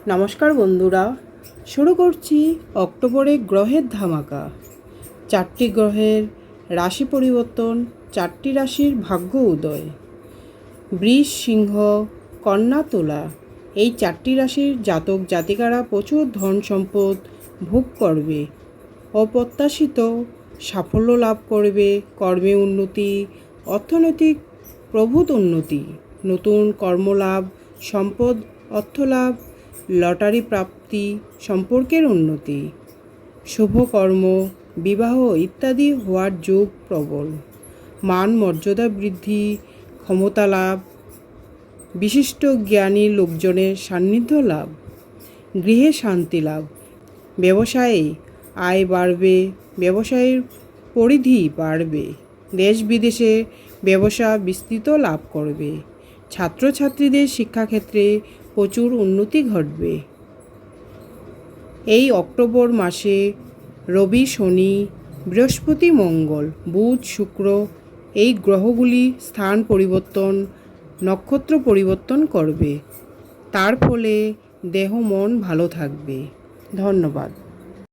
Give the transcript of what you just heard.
নমস্কার বন্ধুরা, শুরু করছি অক্টোবরে গ্রহের ধামাকা। 4টি গ্রহের রাশি পরিবর্তন, 4টি রাশির ভাগ্য উদয়। বৃষ, সিংহ, কন্যা, তুলা, এই 4টি রাশির জাতক জাতিকারা প্রচুর ধন সম্পদ ভোগ করবে, অপ্রত্যাশিত সাফল্য লাভ করবে, কর্মে উন্নতি, অর্থনৈতিক প্রভূত উন্নতি, নতুন কর্মলাভ, সম্পদ অর্থলাভ, লটারি প্রাপ্তি, সম্পর্কের উন্নতি, শুভকর্ম, বিবাহ ইত্যাদি হওয়ার যোগ প্রবল। মান মর্যাদা বৃদ্ধি, ক্ষমতা লাভ, বিশিষ্ট জ্ঞানী লোকজনের সান্নিধ্য লাভ, গৃহে শান্তি লাভ, ব্যবসায়ে আয় বাড়বে, ব্যবসায়ের পরিধি বাড়বে, দেশ বিদেশে ব্যবসা বিস্তৃত লাভ করবে, ছাত্রছাত্রীদের শিক্ষাক্ষেত্রে প্রচুর উন্নতি ঘটবে। এই অক্টোবর মাসে রবি, শনি, বৃহস্পতি, মঙ্গল, বুধ, শুক্র এই গ্রহগুলি স্থান পরিবর্তন, নক্ষত্র পরিবর্তন করবে। তার ফলে দেহ মন ভালো থাকবে। ধন্যবাদ।